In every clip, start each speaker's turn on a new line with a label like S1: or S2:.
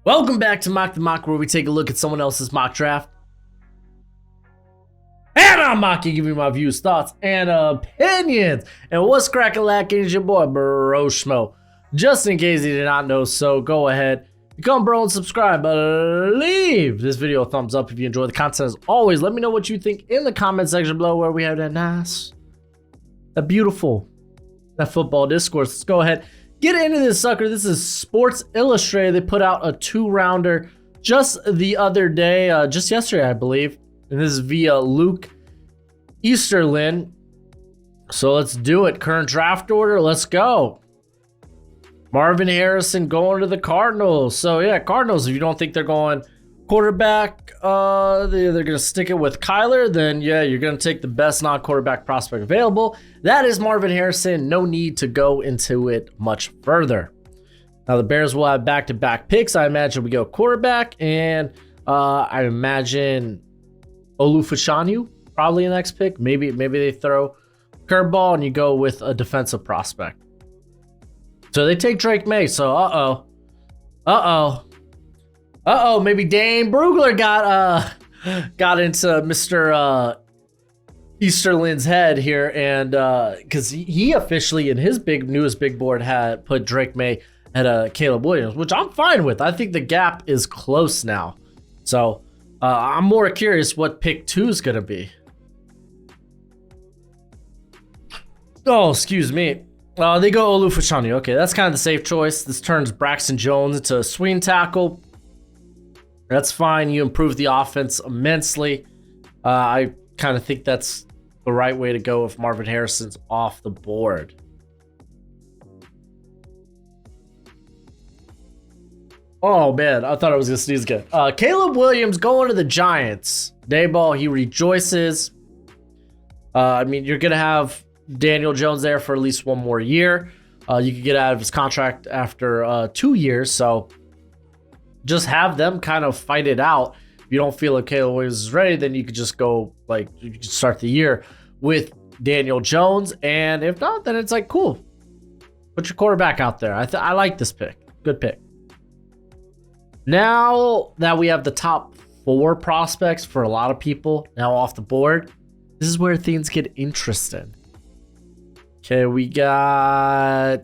S1: Welcome back to Mock the Mock, where we take a look at someone else's mock draft. And I'm mocking, giving you my views, thoughts, and opinions. And what's crackalacking is your boy, Broshmo. Just in case you did not know, so go ahead, become bro and subscribe. Leave this video a thumbs up if you enjoy the content. As always, let me know what you think in the comment section below, where we have that beautiful football discourse. Let's go ahead. Get into this sucker. This is Sports Illustrated. They put out a 2-rounder just the other day, just yesterday, I believe. And this is via Luke Easterling. So let's do it. Current draft order. Let's go. Marvin Harrison going to the Cardinals. So yeah, Cardinals, if you don't think they're going quarterback, they're going to stick it with Kyler, then yeah, you're going to take the best non-quarterback prospect available. That is Marvin Harrison. No need to go into it much further. Now the Bears will have back-to-back picks. I imagine we go quarterback, and I imagine Olufashanu probably the next pick. Maybe they throw curveball and you go with a defensive prospect. So they take Drake Maye. So maybe Dane Brugler got into Mr. Easterling's head here, and because he officially in his newest big board had put Drake Maye at Caleb Williams, which I'm fine with. I think the gap is close now. So I'm more curious what pick 2 is going to be. Oh, excuse me. They go Olufashanu. Okay, that's kind of the safe choice. This turns Braxton Jones into a swing tackle. That's fine. You improve the offense immensely. I kind of think that's the right way to go if Marvin Harrison's off the board. Oh, man. I thought I was going to sneeze again. Caleb Williams going to the Giants. Dayball, he rejoices. I mean, you're going to have Daniel Jones there for at least one more year. You could get out of his contract after 2 years, so just have them kind of fight it out. If you don't feel like Caleb Williams is ready, then you could just go, you could start the year with Daniel Jones. And if not, then it's like, cool. Put your quarterback out there. I like this pick. Good pick. Now that we have the top 4 prospects for a lot of people now off the board, this is where things get interesting. Okay, we got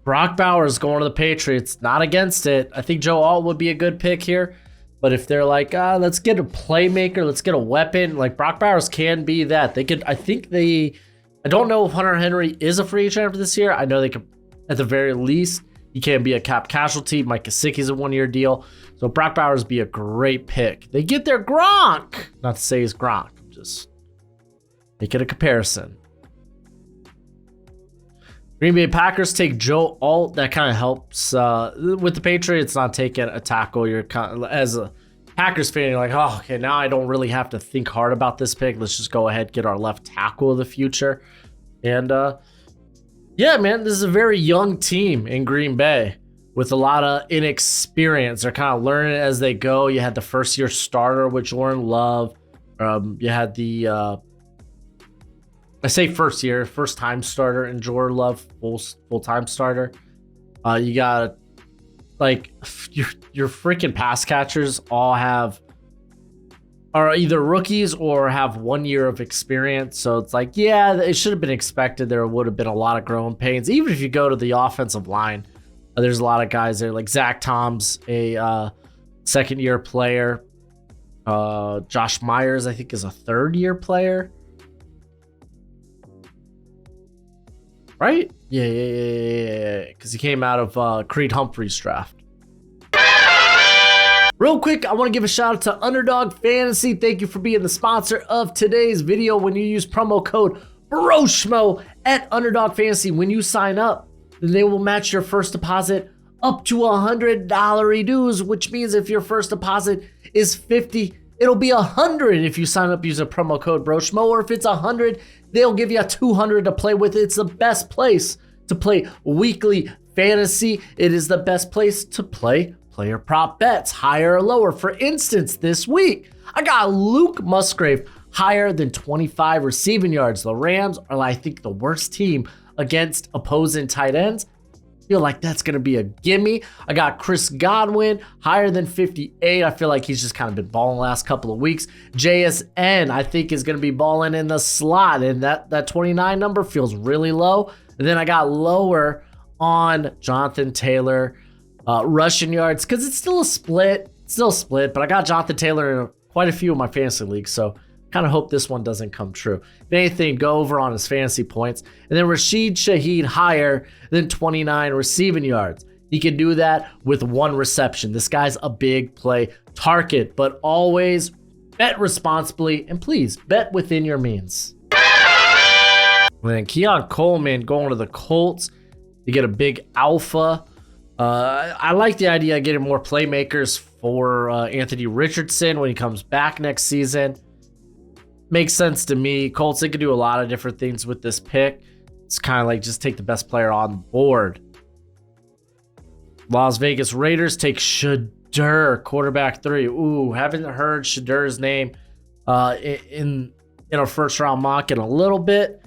S1: Brock Bowers going to the Patriots. Not against it. I think Joe Alt would be a good pick here. But if they're like, let's get a playmaker, let's get a weapon, like Brock Bowers can be that. They could, I don't know if Hunter Henry is a free agent for this year. I know they could, at the very least, he can be a cap casualty. Mike Gesicki's a 1-year deal. So Brock Bowers be a great pick. They get their Gronk. Not to say he's Gronk. I'm just making a comparison. Green Bay Packers take Joe Alt. That kind of helps. With the Patriots not taking a tackle, you're as a Packers fan, you're like, oh, okay, now I don't really have to think hard about this pick. Let's just go ahead, get our left tackle of the future. And yeah, man, this is a very young team in Green Bay with a lot of inexperience. They're kind of learning as they go. You had the first-year starter with Jordan Love. You had the I say first-time starter, and Jordan Love, full-time starter. You got, your freaking pass catchers all are either rookies or have 1 year of experience. So it's like, yeah, it should have been expected. There would have been a lot of growing pains. Even if you go to the offensive line, there's a lot of guys there. Like Zach Tom's a second-year player. Josh Myers, I think, is a third-year player. Right? Yeah. Because he came out of Creed Humphrey's draft. Real quick, I want to give a shout out to Underdog Fantasy. Thank you for being the sponsor of today's video. When you use promo code Broshmo at Underdog Fantasy, when you sign up, then they will match your first deposit up to $100 dues, which means if your first deposit is $50, it'll be $100 if you sign up using promo code Broshmo, or if it's $100, they'll give you a $200 to play with. It's the best place to play weekly fantasy. It is the best place to play player prop bets, higher or lower. For instance, this week, I got Luke Musgrave higher than 25 receiving yards. The Rams are, I think, the worst team against opposing tight ends. Feel like that's going to be a gimme. I got Chris Godwin, higher than 58. I feel like he's just kind of been balling the last couple of weeks. JSN, I think, is going to be balling in the slot, and that 29 number feels really low. And then I got lower on Jonathan Taylor, rushing yards, because it's still a split. But I got Jonathan Taylor in quite a few of my fantasy leagues, so kind of hope this one doesn't come true. If anything, go over on his fantasy points. And then Rashid Shaheed higher than 29 receiving yards. He can do that with 1 reception. This guy's a big play target, but always bet responsibly and please bet within your means. And then Keon Coleman going to the Colts. You get a big alpha. I like the idea of getting more playmakers for Anthony Richardson when he comes back next season. Makes sense to me. Colts, they could do a lot of different things with this pick. It's kind of like just take the best player on the board. Las Vegas Raiders take Shedeur, quarterback 3. Ooh, haven't heard Shedeur's name in a first round mock in a little bit.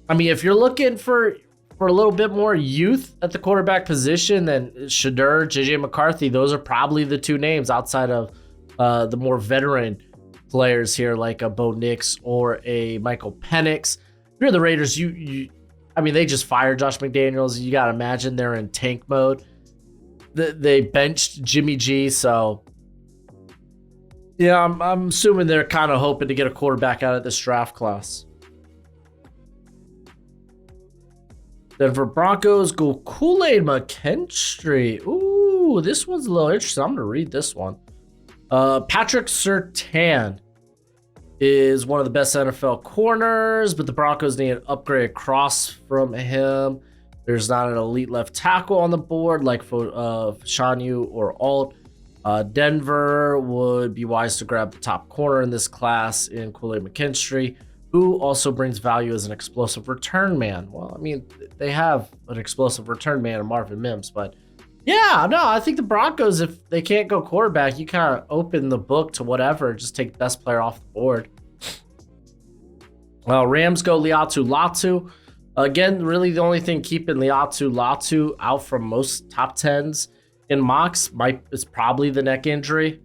S1: I mean, if you're looking for a little bit more youth at the quarterback position, then Shedeur, JJ McCarthy, those are probably the 2 names outside of the more veteran players here, like a Bo Nix or a Michael Penix. If you're the Raiders, I mean, they just fired Josh McDaniels. You got to imagine they're in tank mode. They benched Jimmy G, so yeah, I'm assuming they're kind of hoping to get a quarterback out of this draft class. Denver Broncos go Kool-Aid McKinstry. Ooh, this one's a little interesting. I'm going to read this one. Patrick Surtain is one of the best NFL corners, but the Broncos need an upgrade across from him. There's not an elite left tackle on the board like Shanu or Alt. Denver would be wise to grab the top corner in this class in Kool-Aid McKinstry, who also brings value as an explosive return man. Well, I mean, they have an explosive return man in Marvin Mims, but yeah, no, I think the Broncos, if they can't go quarterback, you kind of open the book to whatever, just take the best player off the board. Rams go Liatu Latu. Again, really the only thing keeping Liatu Latu out from most top 10s in mocks is probably the neck injury.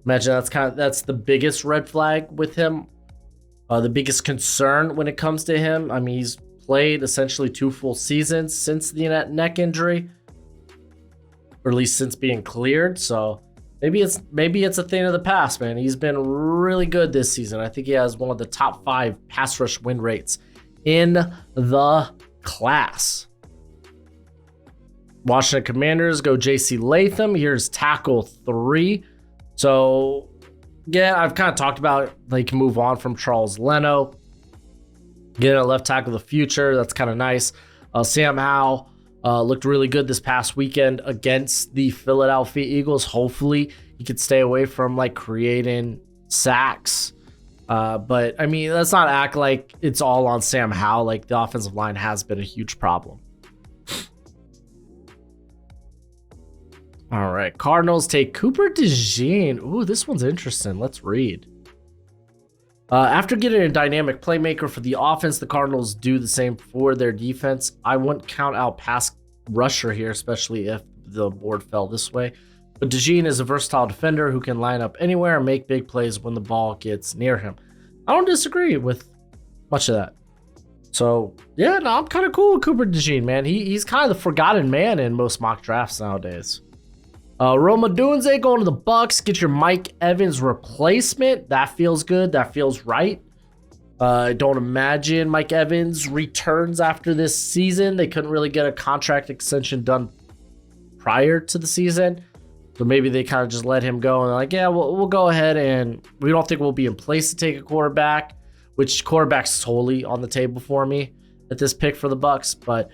S1: Imagine that's the biggest red flag with him. The biggest concern when it comes to him. I mean, he's played essentially 2 full seasons since the neck injury, or at least since being cleared. So maybe it's a thing of the past, man. He's been really good this season. I think he has one of the top 5 pass rush win rates in the class. Washington Commanders go JC Latham. Here's tackle 3. So yeah, I've kind of talked about they can move on from Charles Leno. Getting a left tackle of the future, that's kind of nice. Sam Howell looked really good this past weekend against the Philadelphia Eagles. Hopefully he could stay away from like creating sacks. But I mean, let's not act like it's all on Sam Howell. Like, the offensive line has been a huge problem. All right, Cardinals take Cooper DeJean. Ooh, this one's interesting. Let's read. After getting a dynamic playmaker for the offense, the Cardinals do the same for their defense. I wouldn't count out pass rusher here, especially if the board fell this way. But DeJean is a versatile defender who can line up anywhere and make big plays when the ball gets near him. I don't disagree with much of that. So, yeah, no, I'm kind of cool with Cooper DeJean, man. He's kind of the forgotten man in most mock drafts nowadays. Roma Dunze going to the Bucks. Get your Mike Evans replacement. That feels good. That feels right. I don't imagine Mike Evans returns after this season. They couldn't really get a contract extension done prior to the season. So maybe they kind of just let him go and they're like, yeah, we'll go ahead, and we don't think we'll be in place to take a quarterback, which quarterback's totally on the table for me at this pick for the Bucks. But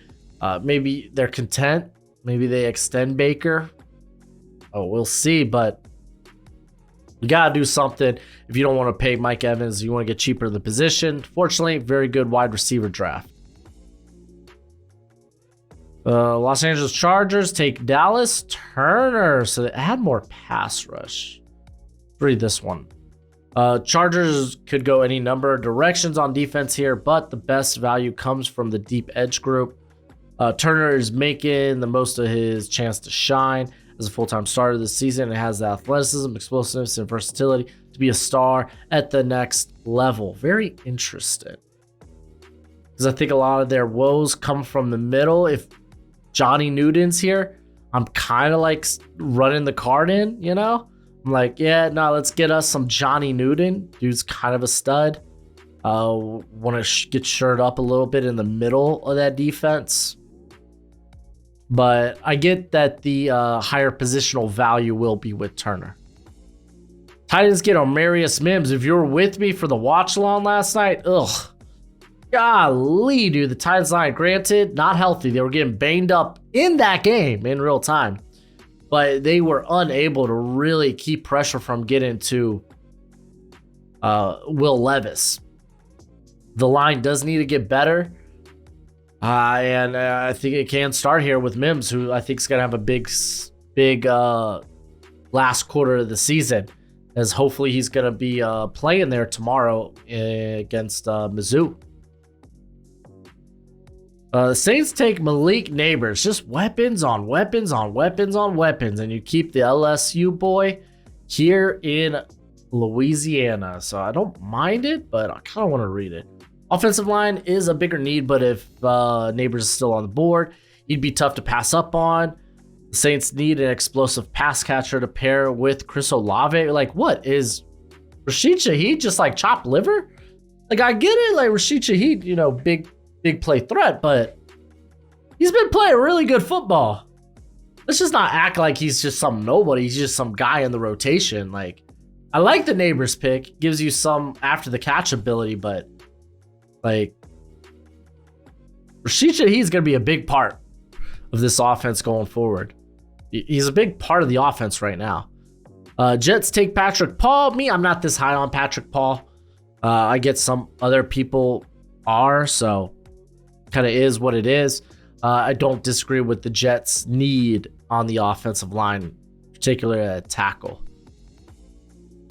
S1: maybe they're content. Maybe they extend Baker. Oh, we'll see, but you got to do something if you don't want to pay Mike Evans. You want to get cheaper in the position. Fortunately, very good wide receiver draft. Los Angeles Chargers take Dallas Turner, so they add more pass rush. Read this one. Chargers could go any number of directions on defense here, but the best value comes from the deep edge group. Turner is making the most of his chance to shine as a full-time starter this season and has the athleticism, explosiveness, and versatility to be a star at the next level. Very interesting. Because I think a lot of their woes come from the middle. If Johnny Newton's here, I'm kind of like running the card in, you know? I'm like, yeah, no, let's get us some Johnny Newton. Dude's kind of a stud. Want to get shored up a little bit in the middle of that defense. But I get that the higher positional value will be with Turner. Titans get Omarius Mims. If you were with me for the watch along last night, ugh. Golly, dude. The Titans line, granted, not healthy. They were getting banged up in that game in real time. But they were unable to really keep pressure from getting to Will Levis. The line does need to get better. And I think it can start here with Mims, who I think is going to have a big last quarter of the season, as hopefully he's going to be playing there tomorrow against Mizzou. The Saints take Malik Neighbors, just weapons on weapons on weapons on weapons, and you keep the LSU boy here in Louisiana. So I don't mind it, but I kind of want to read it. Offensive line is a bigger need, but if Neighbors is still on the board, he'd be tough to pass up on. The Saints need an explosive pass catcher to pair with Chris Olave. Like, what is Rashid Shaheed just like chopped liver? Like, I get it, like Rashid Shaheed, you know, big play threat, but he's been playing really good football. Let's just not act like he's just some nobody. He's just some guy in the rotation. Like, I like the Neighbors pick, gives you some after the catch ability, but like, Rashid Shaheed's going to be a big part of this offense going forward. He's a big part of the offense right now. Jets take Patrick Paul. Me, I'm not this high on Patrick Paul. I get some other people are, so kind of is what it is. I don't disagree with the Jets' need on the offensive line, particularly at tackle.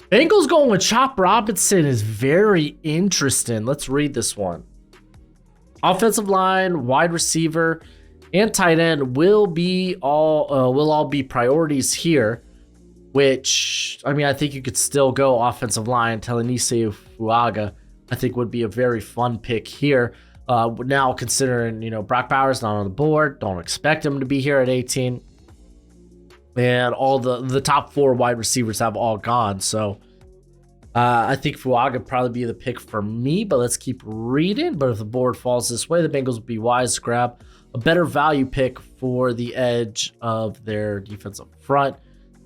S1: Bengals going with Chop Robinson is very interesting. Let's read this one. Offensive line, wide receiver, and tight end will all be priorities here. Which, I mean, I think you could still go offensive line. Telenise Fuaga, I think, would be a very fun pick here. Now, considering, you know, Brock Bowers not on the board, don't expect him to be here at 18. And all the top 4 wide receivers have all gone. So I think Fuaga would probably be the pick for me, but let's keep reading. But if the board falls this way, the Bengals would be wise to grab a better value pick for the edge of their defensive front.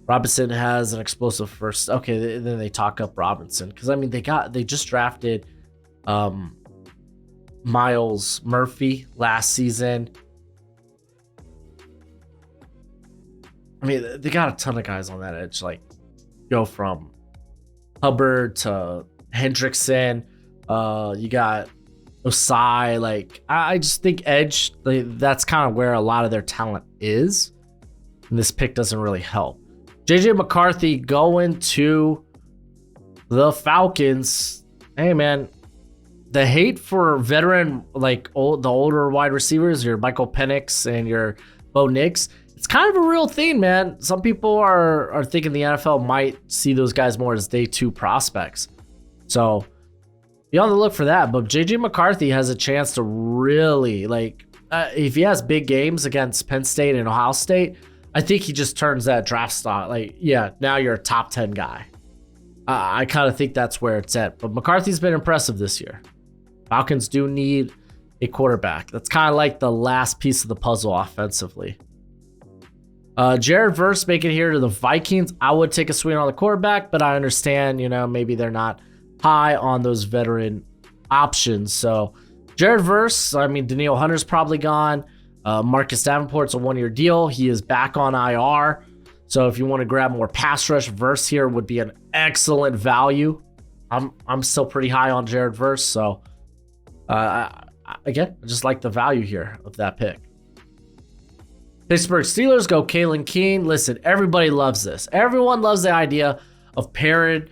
S1: Robinson has an explosive first. Okay, then they talk up Robinson. Because, I mean, they just drafted Miles Murphy last season. I mean, they got a ton of guys on that edge. Like, go from Hubbard to Hendrickson. You got Osai. Like, I just think edge, that's kind of where a lot of their talent is. And this pick doesn't really help. JJ McCarthy going to the Falcons. Hey, man. The hate for veteran, like the older wide receivers, your Michael Penix and your Bo Nix, it's kind of a real thing, man. Some people are thinking the NFL might see those guys more as day 2 prospects. So be on the look for that. But JJ McCarthy has a chance to really, like, if he has big games against Penn State and Ohio State, I think he just turns that draft stock. Like, yeah, now you're a top 10 guy. I kind of think that's where it's at. But McCarthy's been impressive this year. Falcons do need a quarterback. That's kind of like the last piece of the puzzle offensively. Jared Verse making it here to the Vikings. I would take a swing on the quarterback, but I understand, you know, maybe they're not high on those veteran options. So Jared Verse, I mean, Danielle Hunter's probably gone. Marcus Davenport's a 1-year deal. He is back on IR. So if you want to grab more pass rush, Verse here would be an excellent value. I'm still pretty high on Jared Verse. So again, I just like the value here of that pick. Pittsburgh Steelers go Kalen Keene. Listen, everybody loves this. Everyone loves the idea of pairing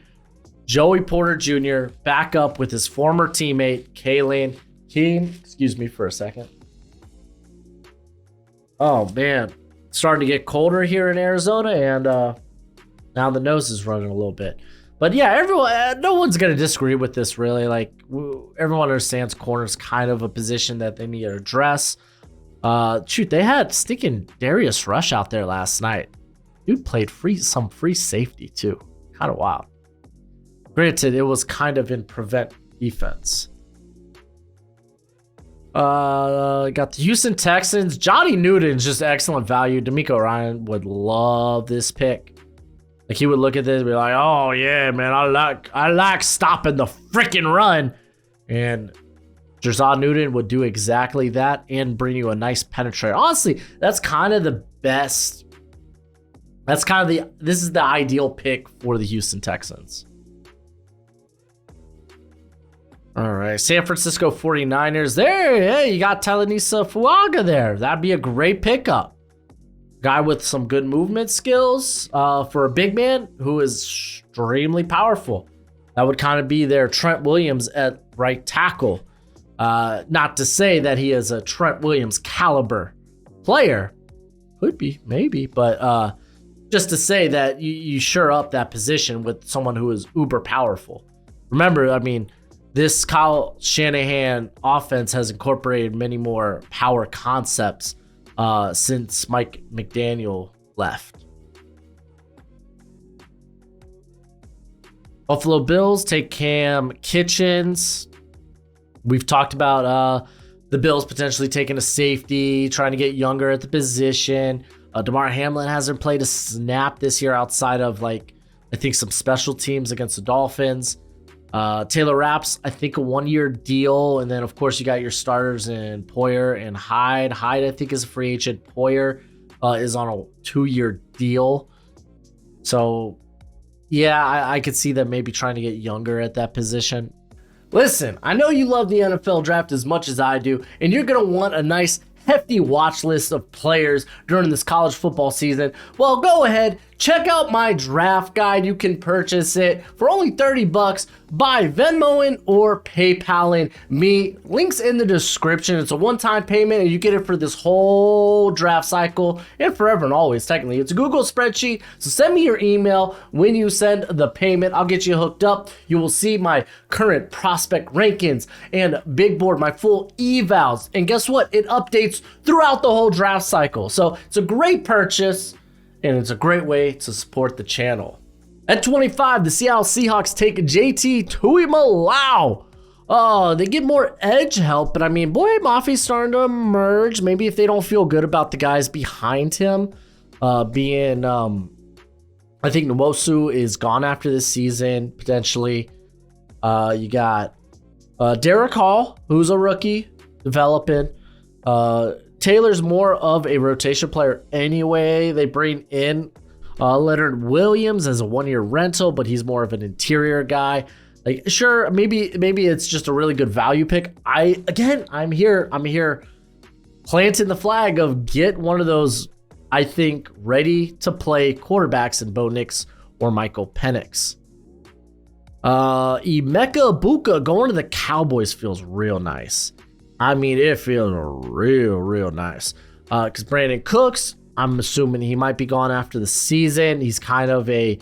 S1: Joey Porter Jr. back up with his former teammate, Kalen Keene. Excuse me for a second. Oh man, it's starting to get colder here in Arizona, and now the nose is running a little bit. But yeah, everyone, no one's gonna disagree with this really. Like everyone understands corner's kind of a position that they need to address. Shoot, they had stinking Darius Rush out there last night. Dude played some free safety too. Kind of wild. Granted, it was kind of in prevent defense. Got the Houston Texans. Johnny Newton's just excellent value. D'Amico Ryan would love this pick. Like he would look at this and be like, "Oh yeah, man, I like stopping the freaking run." And Jazad Newton would do exactly that and bring you a nice penetrator. Honestly, that's kind of the best. This is the ideal pick for the Houston Texans. All right, San Francisco 49ers. There, hey, you got Talanisa Fuaga there. That'd be a great pickup. Guy with some good movement skills for a big man who is extremely powerful. That would kind of be their Trent Williams at right tackle. Not to say that he is a Trent Williams caliber player. Could be, maybe, but just to say that you sure up that position with someone who is uber powerful. Remember, I mean, this Kyle Shanahan offense has incorporated many more power concepts since Mike McDaniel left. Buffalo Bills take Cam Kitchens. We've talked about the Bills potentially taking a safety, trying to get younger at the position. DeMar Hamlin hasn't played a snap this year outside of, like, I think some special teams against the Dolphins. Taylor Rapp's, I think, a 1-year deal. And then, of course, you got your starters in Poyer and Hyde. Hyde, I think, is a free agent. Poyer is on a 2-year deal. So, yeah, I could see them maybe trying to get younger at that position. Listen, I know you love the NFL draft as much as I do, and you're going to want a nice hefty watch list of players during this college football season. Well, go ahead, check out my draft guide. You can purchase it for only $30 by Venmoing or PayPaling me. Links in the description. It's a one-time payment and you get it for this whole draft cycle and forever and always. Technically, it's a Google spreadsheet. So send me your email when you send the payment. I'll get you hooked up. You will see my current prospect rankings and big board, my full evals. And guess what? It updates throughout the whole draft cycle. So it's a great purchase and it's a great way to support the channel. At 25, the Seattle Seahawks take JT Tuimoloau. Oh, they get more edge help, but I mean, boy, Mafi's starting to emerge. Maybe if they don't feel good about the guys behind him, I think Nwosu is gone after this season, potentially. You got Derek Hall, who's a rookie, developing. Taylor's more of a rotation player anyway. They bring in Leonard Williams as a 1-year rental, but he's more of an interior guy. Like, sure, maybe it's just a really good value pick. I'm here planting the flag of get one of those, I think, ready to play quarterbacks in Bo Nix or Michael Penix. Emeka Ibuka going to the Cowboys feels real nice. I mean, it feels real nice. Because Brandon Cooks, I'm assuming he might be gone after the season. He's kind of a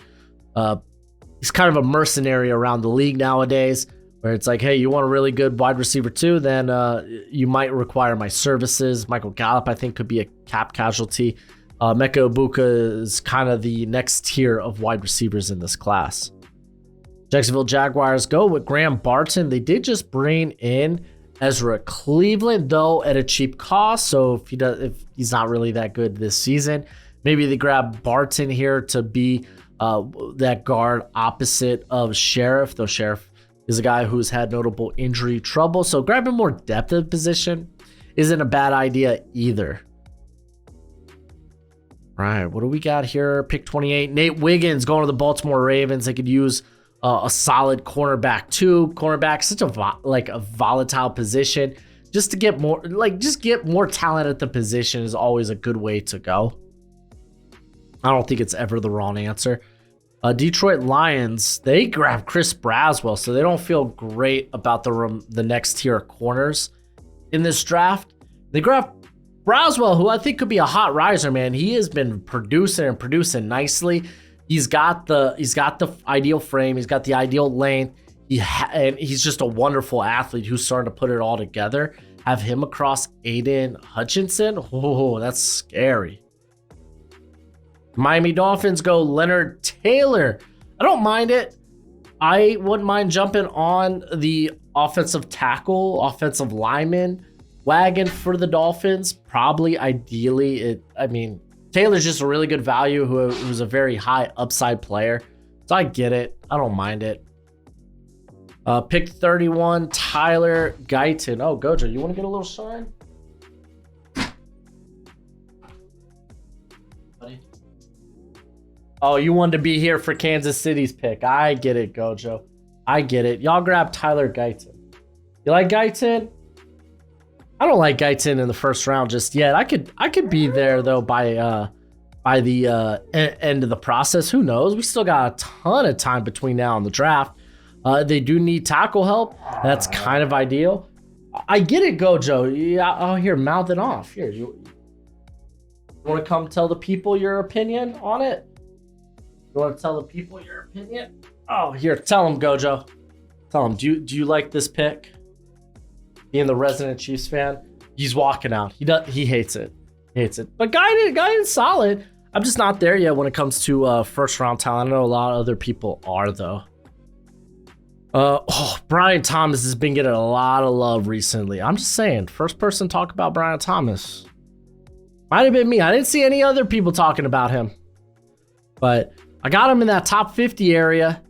S1: mercenary around the league nowadays, where it's like, hey, you want a really good wide receiver too? Then you might require my services. Michael Gallup, I think, could be a cap casualty. Emeka Ibuka is kind of the next tier of wide receivers in this class. Jacksonville Jaguars go with Graham Barton. They did just bring in Ezra Cleveland, though, at a cheap cost. So if he's not really that good this season, maybe they grab Barton here to be that guard opposite of Sheriff, though Sheriff is a guy who's had notable injury trouble. So grabbing more depth of position isn't a bad idea either. All right, what do we got here? Pick 28, Nate Wiggins going to the Baltimore Ravens. They could use a solid cornerback too. Cornerback, such a volatile position. Just to get more, get more talent at the position is always a good way to go. I don't think it's ever the wrong answer. Detroit Lions, they grab Chris Braswell, so they don't feel great about the next tier of corners in this draft. They grab Broswell, who I think could be a hot riser, man. He has been producing and producing nicely. He's got the ideal frame. He's got the ideal length. And he's just a wonderful athlete who's starting to put it all together. Have him across Aiden Hutchinson. Oh, that's scary. Miami Dolphins go Leonard Taylor. I don't mind it. I wouldn't mind jumping on the offensive tackle, offensive lineman wagon for the Dolphins. Probably, ideally, Taylor's just a really good value who's a very high upside player. So I get it. I don't mind it. Pick 31, Tyler Guyton. Oh, Gojo, you want to get a little shine? Buddy? Oh, you wanted to be here for Kansas City's pick. I get it, Gojo. I get it. Y'all grab Tyler Guyton. You like Guyton? I don't like Guyton in the first round just yet. I could be there though by the end of the process. Who knows? We still got a ton of time between now and the draft. They do need tackle help. That's kind of ideal. I get it, Gojo. Yeah, I'll hear mouth it off. Here, you want to come tell the people your opinion on it? You want to tell the people your opinion? Oh, here, tell them, Gojo. Tell them. Do you like this pick? Being the resident Chiefs fan, he's walking out. He hates it. But Guyton's solid. I'm just not there yet when it comes to first round talent. I know a lot of other people are though. Brian Thomas has been getting a lot of love recently. I'm just saying, first person to talk about Brian Thomas might have been me. I didn't see any other people talking about him, but I got him in that top 50 area.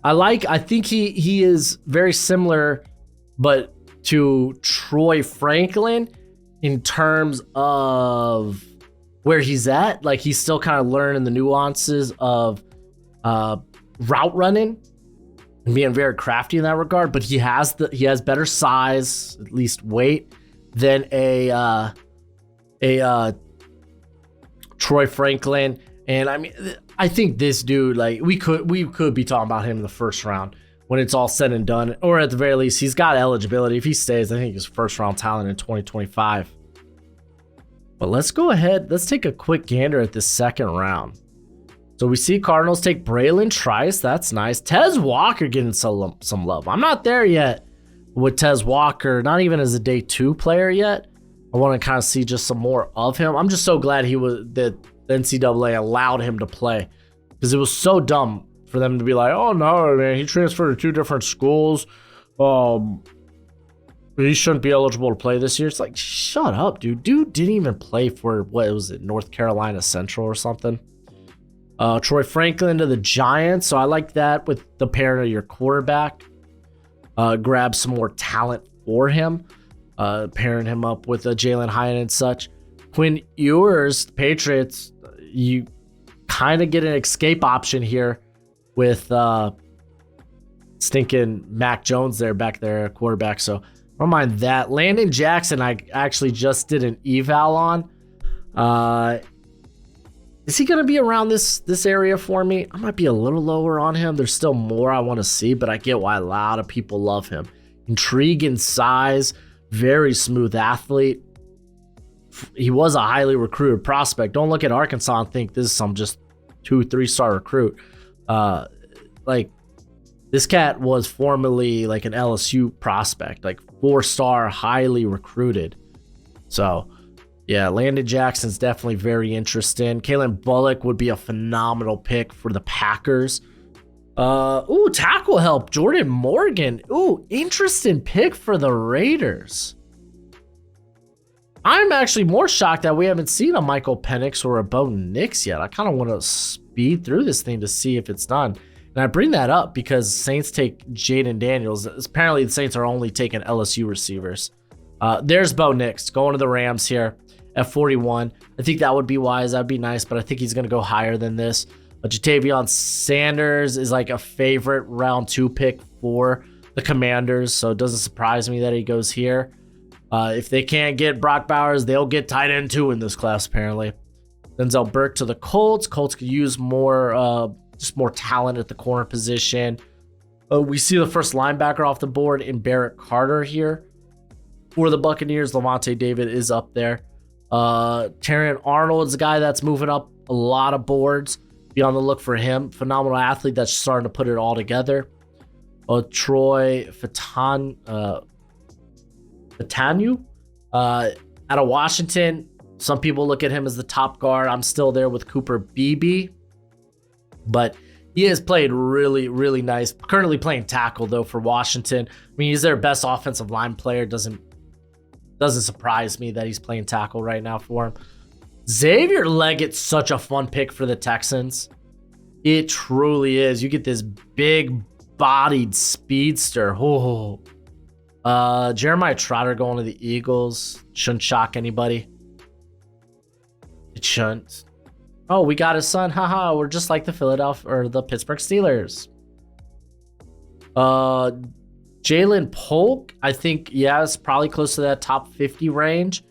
S1: I think he is very similar, but to Troy Franklin in terms of where he's at. Like, he's still kind of learning the nuances of route running and being very crafty in that regard, but he has better size, at least weight, than a Troy Franklin. And I mean, I think this dude, like, we could be talking about him in the first round when it's all said and done, or at the very least, he's got eligibility. If he stays, I think he's first round talent in 2025. But let's go ahead. Let's take a quick gander at this second round. So we see Cardinals take Braylon Trice. That's nice. Tez Walker getting some love. I'm not there yet with Tez Walker, not even as a day 2 player yet. I want to kind of see just some more of him. I'm just so glad that the NCAA allowed him to play, because it was so dumb for them to be like, oh no, man, he transferred to 2 different schools. He shouldn't be eligible to play this year. It's like, shut up, dude. Dude didn't even play for, what was it, North Carolina Central or something. Troy Franklin to the Giants. So I like that with the pairing of your quarterback. Grab some more talent for him. Pairing him up with Jalen Hyatt and such. Quinn Ewers, Patriots, you kind of get an escape option here with stinking Mac Jones back there, quarterback. So I don't mind that. Landon Jackson, I actually just did an eval on. Is he going to be around this area for me? I might be a little lower on him. There's still more I want to see, but I get why a lot of people love him. Intriguing size, very smooth athlete. He was a highly recruited prospect. Don't look at Arkansas and think this is some just 2-3 star recruit. Like, this cat was formerly like an LSU prospect, like 4-star, highly recruited. So yeah, Landon Jackson's definitely very interesting. Kalen Bullock would be a phenomenal pick for the Packers. Tackle help, Jordan Morgan. Interesting pick for the Raiders. I'm actually more shocked that we haven't seen a Michael Penix or a Bo Nix yet. I kind of want to speed through this thing to see if it's done. And I bring that up because Saints take Jaden Daniels. Apparently the Saints are only taking LSU receivers. There's Bo Nix going to the Rams here at 41. I think that would be wise. That'd be nice, but I think he's going to go higher than this. Jatavion Sanders is like a favorite round 2 pick for the Commanders, so it doesn't surprise me that he goes here. If they can't get Brock Bowers, they'll get tight end 2 in this class, apparently. Denzel Burke to the Colts. Colts could use more talent at the corner position. We see the first linebacker off the board in Barrett Carter here. For the Buccaneers, Lavonte David is up there. Terran Arnold's a guy that's moving up a lot of boards. Be on the look for him. Phenomenal athlete that's starting to put it all together. Troy Fatanu out of Washington. Some people look at him as the top guard. I'm still there with Cooper Beebe, but he has played really, really nice. Currently playing tackle though for Washington. I mean, he's their best offensive line player. Doesn't surprise me that he's playing tackle right now for him. Xavier Leggett's such a fun pick for the Texans. It truly is. You get this big-bodied speedster. Oh. Jeremiah Trotter going to the Eagles. Shouldn't shock anybody. It shouldn't. Oh, we got his son. Haha, we're just like the Pittsburgh Steelers. Jalen Polk, I think, yeah, it's probably close to that top 50 range.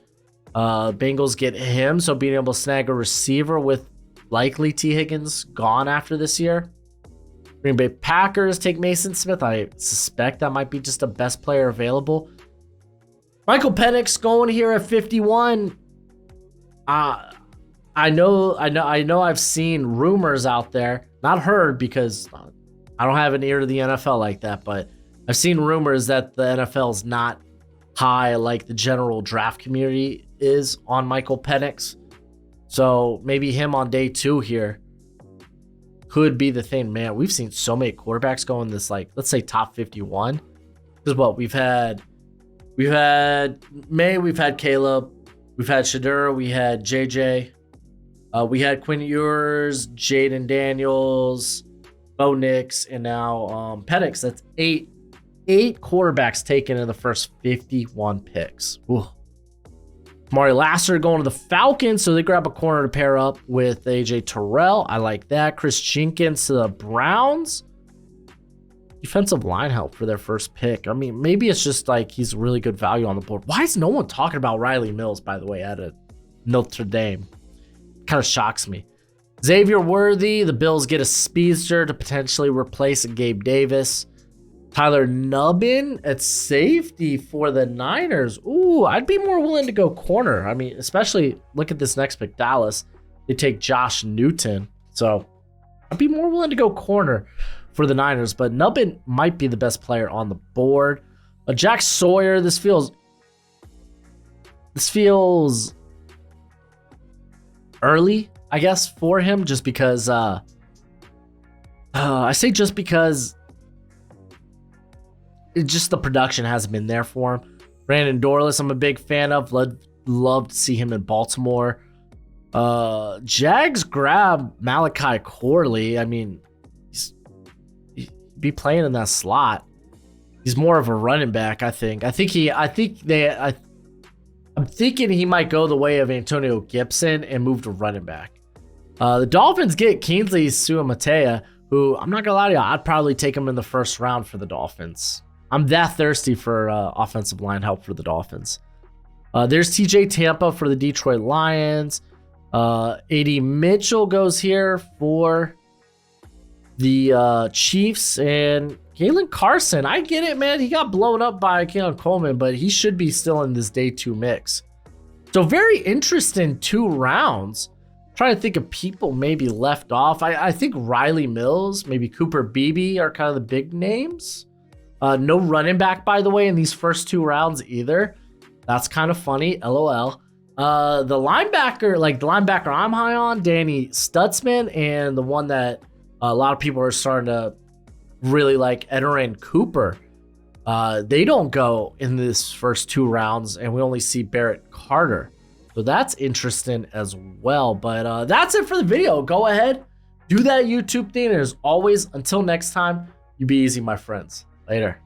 S1: Bengals get him, so being able to snag a receiver with likely T. Higgins gone after this year. Green Bay Packers take Mason Smith. I suspect that might be just the best player available. Michael Penix going here at 51. I know I've seen rumors out there, not heard because I don't have an ear to the NFL like that, but I've seen rumors that the NFL is not high like the general draft community is on Michael Penix. So maybe him on day 2 here could be the thing. Man, we've seen so many quarterbacks go in this, like, let's say top 51. Because what we've had Maye, we've had Caleb, we've had Shadur, we had JJ, we had Quinn Ewers, Jaden Daniels, Bo Nix, and now Penix. That's eight quarterbacks taken in the first 51 picks. Ooh. Mari Lasser going to the Falcons, so they grab a corner to pair up with AJ Terrell. I like that. Chris Jenkins to the Browns. Defensive line help for their first pick. I mean, maybe it's just like he's really good value on the board. Why is no one talking about Riley Mills, by the way, out of Notre Dame? Kind of shocks me. Xavier Worthy, the Bills get a speedster to potentially replace Gabe Davis. Tyler Nubbin at safety for the Niners. Ooh, I'd be more willing to go corner. I mean, especially look at this next pick, Dallas. They take Josh Newton. So I'd be more willing to go corner for the Niners, but Nubbin might be the best player on the board. Jack Sawyer, this feels early, I guess, for him, just because I say just because the production hasn't been there for him. Brandon Dorless, I'm a big fan of. Love to see him in Baltimore. Jags grab Malachi Corley. I mean, he'd be playing in that slot. He's more of a running back, I think. I'm thinking he might go the way of Antonio Gibson and move to running back. The Dolphins get Kingsley Suamatea, who, I'm not gonna lie to you, I'd probably take him in the first round for the Dolphins. I'm that thirsty for offensive line help for the Dolphins. There's TJ Tampa for the Detroit Lions. A.D. Mitchell goes here for the Chiefs. And Galen Carson, I get it, man. He got blown up by Keon Coleman, but he should be still in this day 2 mix. So very interesting 2 rounds. Trying to think of people maybe left off. I think Riley Mills, maybe Cooper Beebe are kind of the big names. No running back, by the way, in these first 2 rounds either. That's kind of funny. LOL. The linebacker I'm high on, Danny Stutzman, and the one that a lot of people are starting to really like, Edgerrin Cooper. They don't go in this first 2 rounds, and we only see Barrett Carter. So that's interesting as well. But that's it for the video. Go ahead, do that YouTube thing. And as always, until next time, you be easy, my friends. Later.